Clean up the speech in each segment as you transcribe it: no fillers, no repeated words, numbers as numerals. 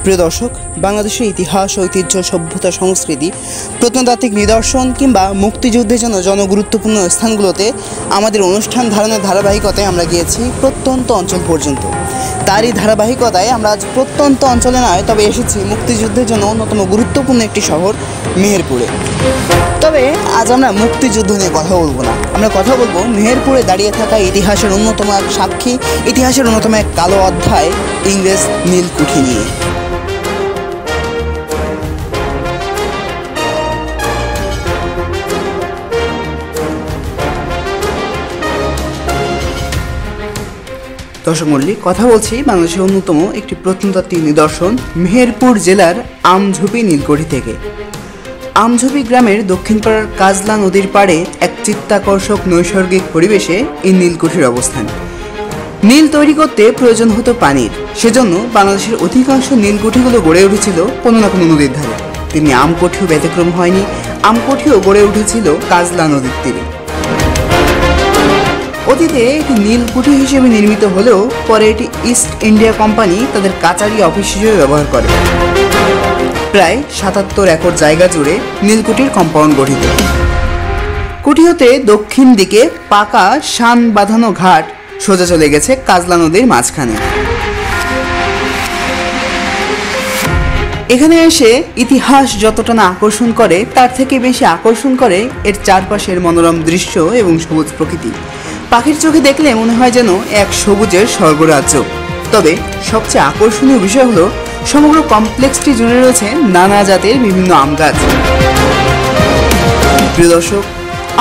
প্রিয় দর্শক, বাংলাদেশের ইতিহাস, ঐতিহ্য, সভ্যতা, সংস্কৃতি, প্রত্নতাত্ত্বিক নিদর্শন কিংবা মুক্তিযুদ্ধের জন্য জনগুরুত্বপূর্ণ স্থানগুলোতে আমাদের অনুষ্ঠান ধারণের ধারাবাহিকতায় আমরা গিয়েছি প্রত্যন্ত অঞ্চল পর্যন্ত। তারই ধারাবাহিকতায় আমরা আজ প্রত্যন্ত অঞ্চলে নয়, তবে এসেছি মুক্তিযুদ্ধের জন্য অন্যতম গুরুত্বপূর্ণ একটি শহর মেহেরপুরে। তবে আজ আমরা মুক্তিযুদ্ধ নিয়ে কথা বলবো না, আমরা কথা বলবো মেহেরপুরে দাঁড়িয়ে থাকা ইতিহাসের অন্যতম এক সাক্ষী, ইতিহাসের অন্যতম এক কালো অধ্যায়, ইংরেজ নীলকুঠি নিয়ে। দর্শক মণ্ডলী, কথা বলছি বাংলাদেশের অন্যতম একটি প্রত্নতাত্ত্বিক নিদর্শন মেহেরপুর জেলার আমঝুপি নীলকুঠি থেকে। আমঝুপি গ্রামের দক্ষিণ পাড়ার কাজলা নদীর পাড়ে এক চিত্তাকর্ষক নৈসর্গিক পরিবেশে এই নীলকুঠির অবস্থান। নীল তৈরি করতে প্রয়োজন হতো পানির, সেজন্য বাংলাদেশের অধিকাংশ নীলকুঠিগুলো গড়ে উঠেছিল কোনো না কোনো নদীর ধারে। তেমনি আমকুঠিও ব্যতিক্রম হয়নি, আমকুঠিও গড়ে উঠেছিল কাজলা নদীর তীরে। অতীতে এটি নীলকুঠি হিসেবে নির্মিত হলেও পরে এটি ইস্ট ইন্ডিয়া কোম্পানি তাদের কাচারি অফিস হিসেবে ব্যবহার করে। প্রায় ৭৭ একর জায়গা জুড়ে নীলকুঠির কম্পাউন্ড গঠিত। কুঠি হতে দক্ষিণ দিকে পাকা শান বাঁধানো ঘাট সোজা চলে গেছে কাজলা নদীর মাঝখানে। এখানে এসে ইতিহাস যতটা না আকর্ষণ করে, তার থেকে বেশি আকর্ষণ করে এর চারপাশের মনোরম দৃশ্য এবং সবুজ প্রকৃতি। পাখির চোখে দেখলে মনে হয় যেন এক সবুজের স্বর্গরাজ্য। তবে সবচেয়ে আকর্ষণীয় বিষয় হলো সমগ্র কমপ্লেক্সটি জুড়ে রয়েছে নানা জাতের বিভিন্ন আম গাছ। প্রিয় দর্শক,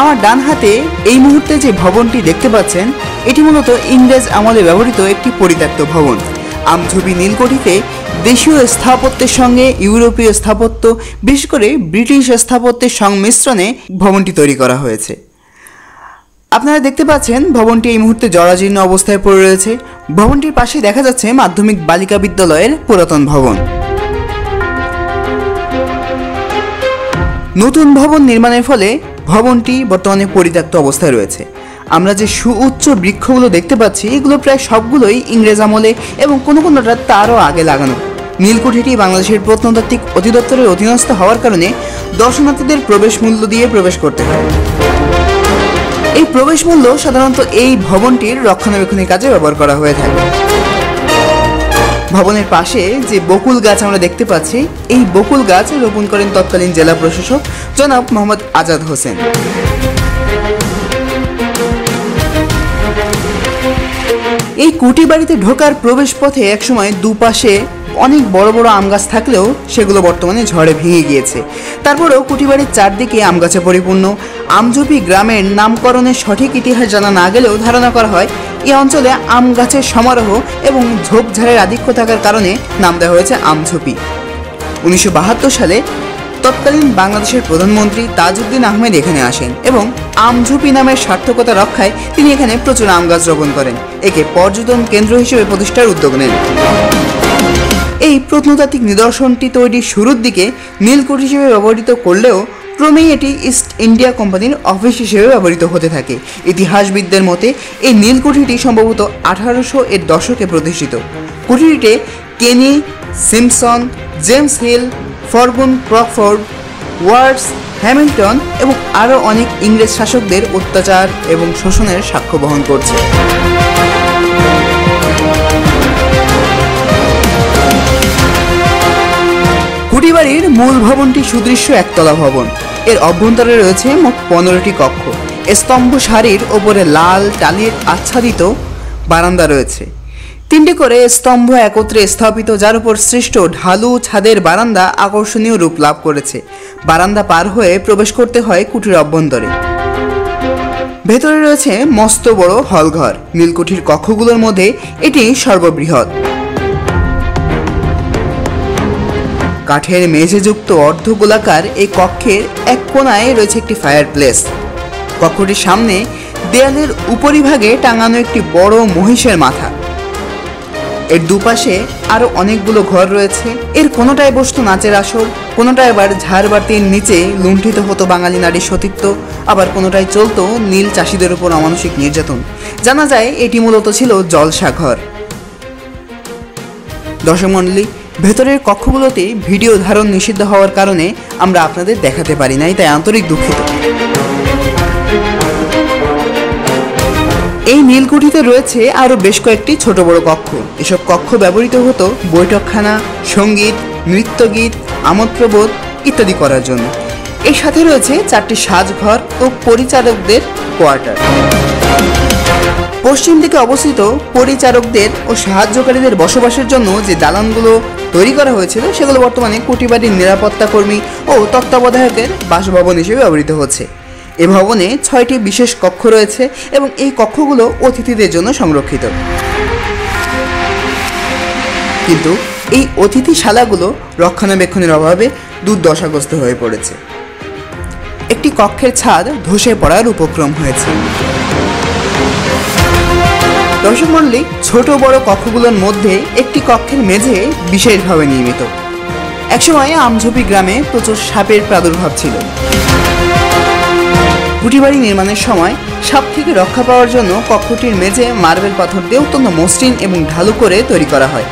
আমার ডান হাতে এই মুহূর্তে যে ভবনটি দেখতে পাচ্ছেন, এটি মূলত ইংরেজ আমলে ব্যবহৃত একটি পরিত্যক্ত ভবন। আমঝুপি নীলকুঠিতে দেশীয় স্থাপত্যের সঙ্গে ইউরোপীয় স্থাপত্য, বিশেষ করে ব্রিটিশ স্থাপত্যের সংমিশ্রণে ভবনটি তৈরি করা হয়েছে। আপনারা দেখতে পাচ্ছেন ভবনটি এই মুহূর্তে জরাজীর্ণ অবস্থায় পড়ে রয়েছে। ভবনটির পাশে দেখা যাচ্ছে মাধ্যমিক বালিকা বিদ্যালয়ের পুরাতন ভবন। নতুন ভবন নির্মাণের ফলে ভবনটি বর্তমানে পরিত্যক্ত অবস্থায় রয়েছে। আমরা যে সুউচ্চ বৃক্ষগুলো দেখতে পাচ্ছি, এগুলো প্রায় সবগুলোই ইংরেজ আমলে এবং কোনো কোনোটা তারও আগে লাগানো। নীলকুঠিটি বাংলাদেশের প্রত্নতাত্ত্বিক অধিদপ্তরের অধীনস্থ হওয়ার কারণে দর্শনার্থীদের প্রবেশ মূল্য দিয়ে প্রবেশ করতে হয়। এই প্রবেশ মূল্য সাধারণত এই ভবনটির রক্ষণাবেক্ষণের কাজে ব্যবহার করা হয়ে থাকে। ভবনের পাশে যে বকুল গাছ আমরা দেখতে পাচ্ছি, এই বকুল গাছ রোপণ করেন তৎকালীন জেলা প্রশাসক জনাব মোহাম্মদ আজাদ হোসেন। এই কুঠি বাড়িতে ঢোকার প্রবেশ পথে একসময় দুপাশে অনেক বড় বড় আম গাছ থাকলেও সেগুলো বর্তমানে ঝড়ে ভেঙে গিয়েছে। তারপরেও কুঠি বাড়ির চারদিকে আম গাছে পরিপূর্ণ। আমঝুপি গ্রামের নামকরণের সঠিক ইতিহাস জানা না গেলেও ধারণা করা হয় এই অঞ্চলে আম গাছের সমারোহ এবং ঝোপঝাড়ের আধিক্য থাকার কারণে নাম দেওয়া হয়েছে আমঝুপি। 1972 সালে তৎকালীন বাংলাদেশের প্রধানমন্ত্রী তাজউদ্দিন আহমেদ এখানে আসেন এবং আমঝুপি নামের সার্থকতা রক্ষায় তিনি এখানে প্রচুর আম গাছ রোপণ করেন। একে পর্যটন কেন্দ্র হিসেবে প্রতিষ্ঠার উদ্যোগ নেন। এই প্রত্নতাত্ত্বিক নিদর্শনটি তৈরির শুরুর দিকে নীলকুঠি হিসেবে ব্যবহৃত করলেও ক্রমেই এটি ইস্ট ইন্ডিয়া কোম্পানির অফিস হিসেবে ব্যবহৃত হতে থাকে। ইতিহাসবিদদের মতে এই নীলকুঠিটি সম্ভবত 1800 এর দশকে প্রতিষ্ঠিত। কুঠিটিতে কেনি, সিমসন, জেমস হিল, ফরগুন ক্রকফোর্ড, ওয়ার্ডস, হ্যামিল্টন এবং আরও অনেক ইংরেজ শাসকদের অত্যাচার এবং শোষণের সাক্ষ্য বহন করছে। কুঠিবাড়ির মূল ভবনটি সুদৃশ্য একতলা ভবন। এর অভ্যন্তরে রয়েছে মোট 15টি কক্ষ। স্তম্ভ সারির ওপরে লাল টালির আচ্ছাদিত বারান্দা রয়েছে। 3টি করে স্তম্ভ একত্রে স্থাপিত, যার উপর সৃষ্ট ঢালু ছাদের বারান্দা আকর্ষণীয় রূপ লাভ করেছে। বারান্দা পার হয়ে প্রবেশ করতে হয় কুঠির অভ্যন্তরে। ভেতরে রয়েছে মস্ত বড় হলঘর। নীলকুঠির কক্ষগুলোর মধ্যে এটি সর্ববৃহৎ। কাঠের মেঝেযুক্ত অর্ধগোলাকার এই কক্ষের এক কোণায় রয়েছে একটি ফায়ার প্লেস। কক্ষটির সামনে দেয়ালের উপরিভাগে টাঙানো একটি বড় মহিষের মাথা। এর দুপাশে আরো অনেকগুলো ঘর রয়েছে। এর কোনোটায় বসতো নাচের আসর, কোনোটায় আবার ঝাড়বাতির নিচে লুণ্ঠিত হতো বাঙালি নারীর সতীত্ব, আবার কোনোটায় চলতো নীল চাষিদের উপর অমানসিক নির্যাতন। জানা যায় এটি মূলত ছিল জলসা ঘর। দর্শক মণ্ডলী, ভেতরের কক্ষগুলোতে ভিডিও ধারণ নিষিদ্ধ হওয়ার কারণে আমরা আপনাদের দেখাতে পারি নাই, তাই আন্তরিক দুঃখিত। এই নীলকুঠিতে রয়েছে আরো বেশ কয়েকটি ছোট বড় কক্ষ। এসব কক্ষ ব্যবহৃত হতো বৈঠকখানা, সঙ্গীত, নৃত্যগীত, আমোদপ্রবোধ ইত্যাদি করার জন্য। এর সাথে রয়েছে 4টি সাজঘর ও পরিচারকদের কোয়ার্টার। পশ্চিম দিকে অবস্থিত পরিচারকদের ও সাহায্যকারীদের বসবাসের জন্য যে দালানগুলো তৈরি করা হয়েছিল সেগুলো বর্তমানে কুটিবাড়ির নিরাপত্তা কর্মী ও তত্ত্বাবধায়কের বাসভবন হিসেবে ব্যবহৃত হচ্ছে। এ ভবনে 6টি বিশেষ কক্ষ রয়েছে এবং এই কক্ষগুলো অতিথিদের জন্য সংরক্ষিত। কিন্তু এই অতিথিশালাগুলো রক্ষণাবেক্ষণের অভাবে দুর্দশাগ্রস্ত হয়ে পড়েছে। একটি কক্ষের ছাদ ধসে পড়ার উপক্রম হয়েছে। দর্শক মণ্ডলী, ছোট বড় কক্ষগুলোর মধ্যে একটি কক্ষের মেঝে বিশেষভাবে নির্মিত। একসময় আমঝুপি গ্রামে প্রচুর সাপের প্রাদুর্ভাব ছিল। কুটিবাড়ি নির্মাণের সময় সাপ থেকে রক্ষা পাওয়ার জন্য কক্ষটির মেঝে মার্বেল পাথর দিয়ে অত্যন্ত মসৃণ এবং ঢালু করে তৈরি করা হয়।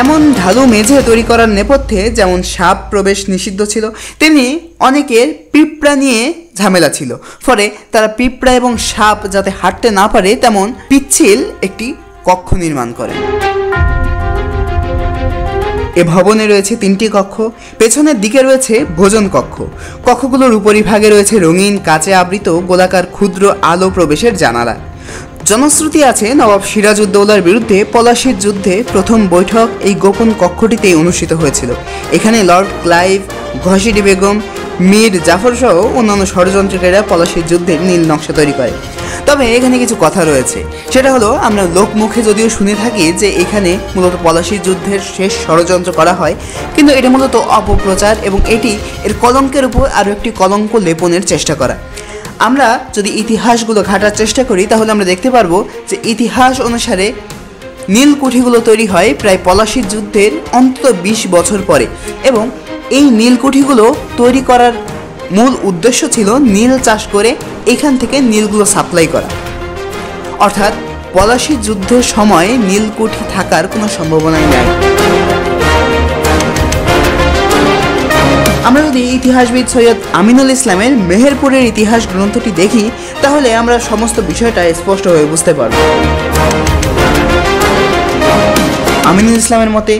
এমন ঢালু মেঝে তৈরি করার নেপথ্যে যেমন সাপ প্রবেশ নিষিদ্ধ ছিল, তেমনি অনেকের পিঁপড়া নিয়ে ঝামেলা ছিল। ফলে তারা পিঁপড়া এবং সাপ যাতে হাঁটতে না পারে তেমন পিচ্ছিল একটি কক্ষ নির্মাণ করেন। এ ভবনে রয়েছে 3টি কক্ষ। পেছনের দিকে রয়েছে ভোজন কক্ষ। কক্ষগুলোর উপরিভাগে রয়েছে রঙিন কাচে আবৃত গোলাকার ক্ষুদ্র আলো প্রবেশের জানালা। জনশ্রুতি আছে নবাব সিরাজউদ্দৌলার বিরুদ্ধে পলাশির যুদ্ধে প্রথম বৈঠক এই গোপন কক্ষটিতে অনুষ্ঠিত হয়েছিল। এখানে লর্ড ক্লাইভ, ঘসিডি বেগম, মীর জাফর সহ অন্যান্য ষড়যন্ত্রকারীরা পলাশির যুদ্ধের নীল নকশা তৈরি করে। তবে এখানে কিছু কথা রয়েছে, সেটা হলো আমরা লোকমুখে যদিও শুনে থাকি যে এখানে মূলত পলাশির যুদ্ধের শেষ ষড়যন্ত্র করা হয়, কিন্তু এটা মূলত অপপ্রচার এবং এটি এর কলঙ্কের উপর আরও একটি কলঙ্ক লেপনের চেষ্টা করা। আমরা যদি ইতিহাসগুলো ঘাটার চেষ্টা করি তাহলে আমরা দেখতে পারবো যে ইতিহাস অনুসারে নীলকুঠিগুলো তৈরি হয় প্রায় পলাশির যুদ্ধের অন্তত 20 বছর পরে, এবং এই নীলকুঠিগুলো তৈরি করার মূল উদ্দেশ্য ছিল নীল চাষ করে এখান থেকে নীলগুলো সাপ্লাই করা। অর্থাৎ পলাশির যুদ্ধের সময় নীলকুঠি থাকার কোনো সম্ভাবনাই নাই। আমরা যদি ইতিহাসবিদ সৈয়দ আমিনুল ইসলামের মেহেরপুরের ইতিহাস গ্রন্থটি দেখি তাহলে আমরা সমস্ত বিষয়টা স্পষ্টভাবে বুঝতে পারব। আমিনুল ইসলামের মতে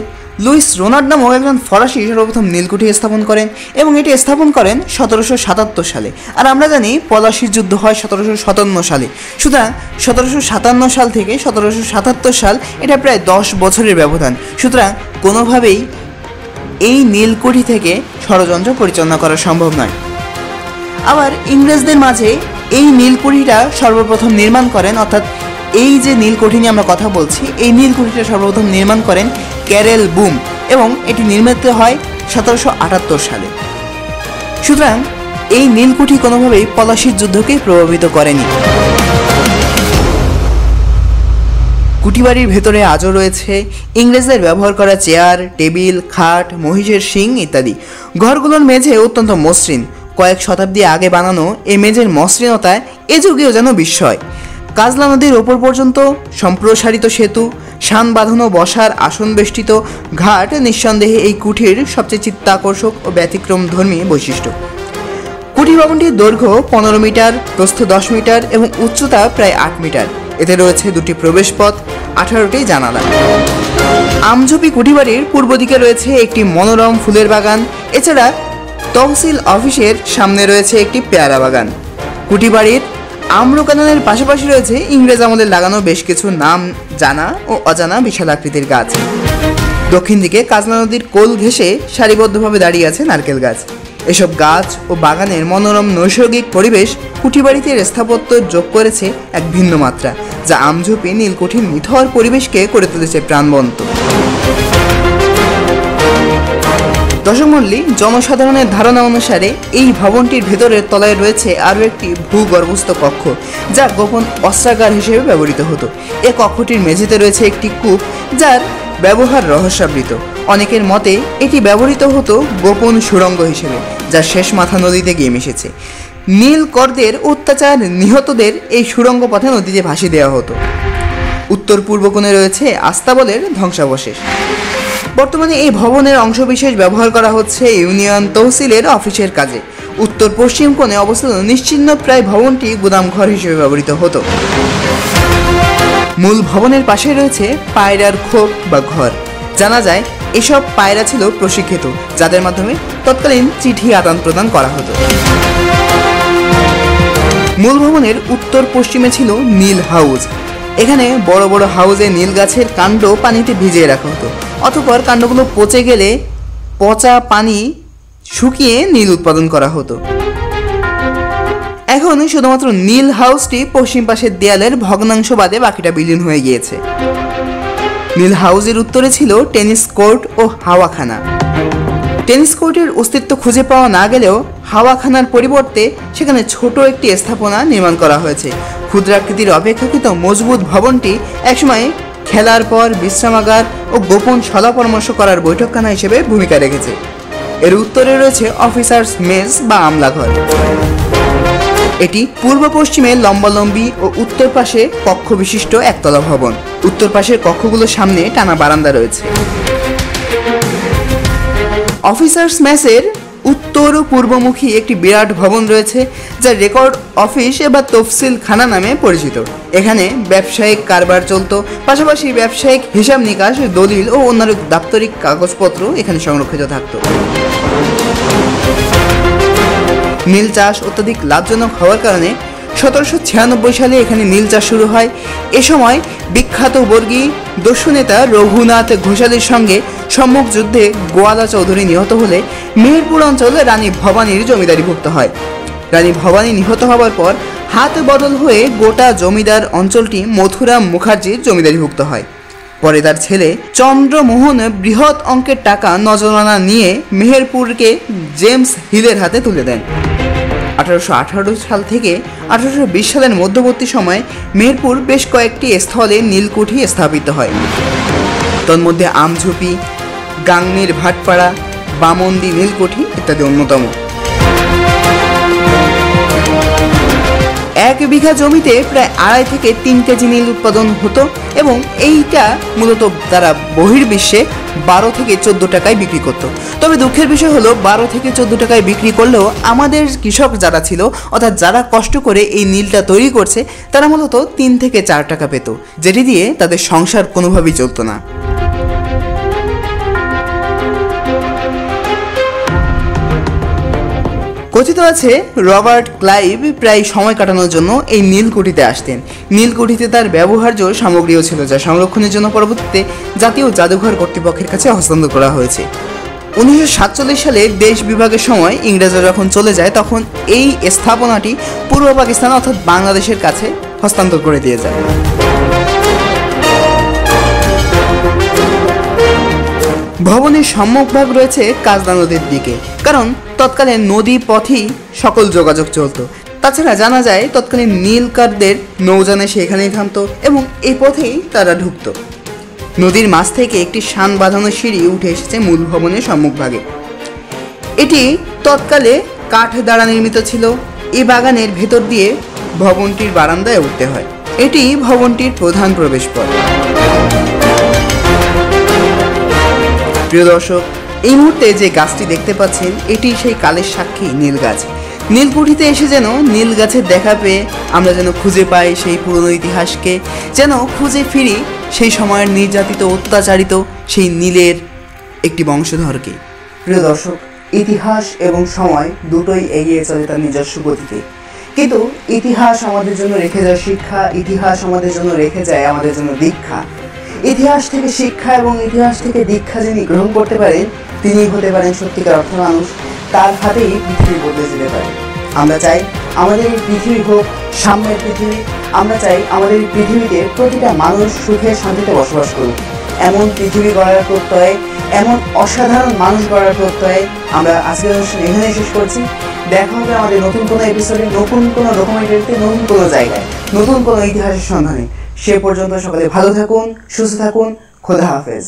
লুইস রোনাল্ড নামক একজন ফরাসি সর্বপ্রথম নীলকুঠি স্থাপন করেন এবং এটি স্থাপন করেন 1777 সালে। আর আমরা জানি পলাশির যুদ্ধ হয় 1757 সালে। সুতরাং 1757 সাল থেকে 1777 সাল, এটা প্রায় 10 বছরের ব্যবধান। সুতরাং কোনোভাবেই এই নীলকুঠি থেকে ষড়যন্ত্র পরিচালনা করা সম্ভব নয়। আবার ইংরেজদের মাঝে এই নীলকুঠিটা সর্বপ্রথম নির্মাণ করেন, অর্থাৎ এই যে নীলকুঠি নিয়ে আমরা কথা বলছি, এই নীলকুঠিটা সর্বপ্রথম নির্মাণ করেন ক্যারেল বুম এবং এটি নির্মিত হয় 1778 সালে। সুতরাং এই নীলকুঠি কোনোভাবেই পলাশির যুদ্ধকে প্রভাবিত করেনি। কুটিবাড়ির ভেতরে আজও রয়েছে ইংরেজদের ব্যবহার করা চেয়ার, টেবিল, খাট, মহিষের শিং ইত্যাদি। ঘরগুলোর মেঝে অত্যন্ত মসৃণ। কয়েক শতাব্দী আগে বানানো এই মেঝের মসৃণতায় এ যুগেও যেন বিস্ময়। কাজলা নদীর ওপর পর্যন্ত সম্প্রসারিত সেতু, শান বাঁধানো বসার আসন বেষ্টিত ঘাট নিঃসন্দেহে এই কুঠির সবচেয়ে চিত্তাকর্ষক ও ব্যতিক্রমধর্মী বৈশিষ্ট্য। কুঠি ভবনটির দৈর্ঘ্য 15 মিটার, প্রস্থ 10 মিটার এবং উচ্চতা প্রায় 8 মিটার। এতে রয়েছে 2টি প্রবেশপথ, 18টি জানালা। আমঝুপি কুঠিবাড়ির পূর্ব দিকে রয়েছে একটি মনোরম ফুলের বাগান। এছাড়া তহসিল অফিসের সামনে রয়েছে একটি পেয়ারা বাগান। কুঠিবাড়ির আম্রকাননের পাশাপাশি রয়েছে ইংরেজ আমলে লাগানো বেশ কিছু নাম জানা ও অজানা বিশাল আকৃতির গাছ। দক্ষিণ দিকে কাজলা নদীর কোল ঘেঁষে সারিবদ্ধভাবে দাঁড়িয়ে আছে নারকেল গাছ। এসব গাছ ও বাগানের মনোরম নৈসর্গিক পরিবেশ কুঠিবাড়িতে স্থাপত্য যোগ করেছে এক ভিন্ন মাত্রা, যা আমঝুপি নীলকুঠির নিথর পরিবেশকে করে তুলেছে প্রাণবন্ত। দর্শক মণ্ডলী, জনসাধারণের ধারণা অনুসারে এই ভবনটির ভেতরের তলায় রয়েছে আরও একটি ভূগর্ভস্থ কক্ষ, যা গোপন অস্ত্রাগার হিসেবে ব্যবহৃত হতো। এ কক্ষটির মেঝেতে রয়েছে একটি কূপ, যার ব্যবহার রহস্যাবৃত। অনেকের মতে এটি ব্যবহৃত হতো গোপন সুড়ঙ্গ হিসেবে, যা শেষ মাথা নদীতে গিয়ে মিশেছে। নীলকরদের অত্যাচার নিহতদের এই সুড়ঙ্গ পথে নদীতে ভাসিয়ে দেওয়া হতো। উত্তর পূর্ব কোণে রয়েছে আস্তাবলের ধ্বংসাবশেষ। বর্তমানে এই ভবনের অংশবিশেষ ব্যবহার করা হচ্ছে ইউনিয়ন তহসিলের অফিসের কাজে। উত্তর পশ্চিম কোণে অবস্থিত নিশ্চিহ্ন প্রায় ভবনটি গুদামঘর হিসেবে ব্যবহৃত হতো। মূল ভবনের পাশে রয়েছে পায়রার খোপ বা ঘর। জানা যায় এসব পায়রা ছিল প্রশিক্ষিত, যাদের মাধ্যমে তৎকালীন চিঠি আদান প্রদান করা হতো। মূল ভবনের উত্তর পশ্চিমে ছিল নীল হাউস। এখানে বড় বড় হাউজে নীল গাছের কাণ্ড পানিতে ভিজিয়ে রাখা হতো। অতঃপর কাণ্ডগুলো পচে গেলে পচা পানি শুকিয়ে নীল উৎপাদন করা হতো। এখন শুধুমাত্র নীল হাউসটি পশ্চিম পাশের দেয়ালের ভগ্নাংশ বাদে বাকিটা বিলীন হয়ে গিয়েছে। নীল হাউসের উত্তরে ছিল টেনিস কোর্ট ও হাওয়াখানা। টেনিস কোর্টের অস্তিত্ব খুঁজে পাওয়া না গেলেও হাওয়াখানার পরিবর্তে সেখানে ছোট একটি স্থাপনা নির্মাণ করা হয়েছে। ক্ষুদ্রাকৃতির অপেক্ষাকৃত মজবুত ভবনটি একসময় খেলার পর বিশ্রামাগার ও গোপন সলা পরামর্শ করার বৈঠকখানা হিসেবে ভূমিকা রেখেছে। এর উত্তরে রয়েছে অফিসার্স মেস বা আমলাঘর। এটি পূর্ব পশ্চিমে লম্বালম্বি ও উত্তর পাশে কক্ষ বিশিষ্ট একতলা ভবন। উত্তর পাশের কক্ষগুলোর সামনে টানা বারান্দা রয়েছে। অফিসার্স মেসের উত্তর ও পূর্বমুখী একটি বিরাট ভবন রয়েছে, যা রেকর্ড অফিস বা তফসিল খানা নামে পরিচিত। এখানে ব্যবসায়িক কারবার চলত, পাশাপাশি ব্যবসায়িক হিসাব নিকাশ, দলিল ও অন্যান্য দাপ্তরিক কাগজপত্র এখানে সংরক্ষিত থাকত। নীল চাষ অত্যধিক লাভজনক হওয়ার কারণে 1796 সালে এখানে নীল চাষ শুরু হয়। এ সময় বিখ্যাত বর্গী দস্যু নেতা রঘুনাথ ঘোষালের সঙ্গে সম্মুখ যুদ্ধে গোয়ালা চৌধুরী নিহত হলে মেহেরপুর অঞ্চলে রানী ভবানীর জমিদারিভুক্ত হয়। রানী ভবানী নিহত হওয়ার পর হাত বদল হয়ে গোটা জমিদার অঞ্চলটি মথুরাম মুখার্জির জমিদারিভুক্ত হয়। পরে তার ছেলে চন্দ্রমোহন বৃহৎ অঙ্কের টাকা নজরানা নিয়ে মেহেরপুরকে জেমস হিলের হাতে তুলে দেন। 1818 সাল থেকে 1820 সালের মধ্যবর্তী সময়ে মেহেরপুর বেশ কয়েকটি স্থলে নীলকুঠি স্থাপিত হয়। তন্মধ্যে আমঝুপি, গাংনীর ভাটপাড়া, বামন্দি নীলকুঠি ইত্যাদি অন্যতম। 1 বিঘা জমিতে প্রায় 2.5 থেকে 3 কেজি নীল উৎপাদন হতো এবং এইটা মূলত তারা বহির্বিশ্বে 12 থেকে 14 টাকায় বিক্রি করত। তবে দুঃখের বিষয় হলো 12 থেকে 14 টাকায় বিক্রি করলেও আমাদের কৃষক যারা ছিল, অর্থাৎ যারা কষ্ট করে এই নীলটা তৈরি করছে, তারা মূলত 3 থেকে 4 টাকা পেত, যেটি দিয়ে তাদের সংসার কোনোভাবেই চলতো না। কথিত আছে রবার্ট ক্লাইভ প্রায় সময় কাটানোর জন্য এই নীলকুঠিতে আসতেন। নীলকুঠিতে তার ব্যবহার্য সামগ্রীও ছিল, যা সংরক্ষণের জন্য পরবর্তীতে জাতীয় জাদুঘর কর্তৃপক্ষের কাছে হস্তান্তর করা হয়েছে। 1947 সালে দেশ বিভাগের সময় ইংরেজরা যখন চলে যায়, তখন এই স্থাপনাটি পূর্ব পাকিস্তান অর্থাৎ বাংলাদেশের কাছে হস্তান্তর করে দিয়ে যায়। ভবনের সম্মুখভাগ রয়েছে কাজলা নদীর দিকে, কারণ তৎকালে নদী পথেই সকল যোগাযোগ চলত। তাছাড়া জানা যায় তৎকালীন নীলকারদের নৌযান এসে এখানেই থামতো এবং এই পথেই তারা ঢুকত। নদীর মাছ থেকে একটি শান বাঁধানো সিঁড়ি উঠে এসেছে মূল ভবনের সম্মুখভাগে। এটি তৎকালে কাঠ দ্বারা নির্মিত ছিল। এই বাগানের ভেতর দিয়ে ভবনটির বারান্দায় উঠতে হয়। এটি ভবনটির প্রধান প্রবেশপথ। প্রিয় দর্শক, এই মুহূর্তে যে গাছটি দেখতে পাচ্ছেন, এটি সেই কালের সাক্ষী নীল গাছ। নীলকুঠিতে এসে যেন নীল গাছের দেখা পেয়ে আমরা যেন খুঁজে পাই সেই পুরনো ইতিহাসকে, যেন খুঁজে ফিরি সেই সময়ের নির্যাতিত, অত্যাচারিত সেই নীলের একটি বংশধরকে। প্রিয় দর্শক, ইতিহাস এবং সময় দুটোই এগিয়ে চলে তার নিজস্ব গতিতে, কিন্তু ইতিহাস আমাদের জন্য রেখে যায় শিক্ষা, ইতিহাস আমাদের জন্য রেখে যায় আমাদের জন্য দীক্ষা। ইতিহাস থেকে শিক্ষা এবং ইতিহাস থেকে দীক্ষা যিনি গ্রহণ করতে পারেন, তিনি হতে পারেন সত্যিকার অর্থ মানুষ। তার হাতেই পৃথিবী বদলে যেতে পারে। আমরা চাই আমাদের এই পৃথিবী হোক সাম্যের পৃথিবী। আমরা চাই আমাদের এই পৃথিবীতে প্রতিটা মানুষ সুখে শান্তিতে বসবাস করুক। এমন পৃথিবী গড়ার প্রত্যয়ে, এমন অসাধারণ মানুষ গড়ার প্রত্যয়ে আমরা আজকের অনুষ্ঠান এখানেই শেষ করছি। দেখা হবে আমাদের নতুন কোনো এপিসোডে, নতুন কোনো ডকুমেন্টারিতে, নতুন কোনো জায়গায়, নতুন কোনো ইতিহাসের সন্ধানে। সে পর্যন্ত সকলে ভালো থাকুন, সুস্থ থাকুন। খোদা হাফেজ।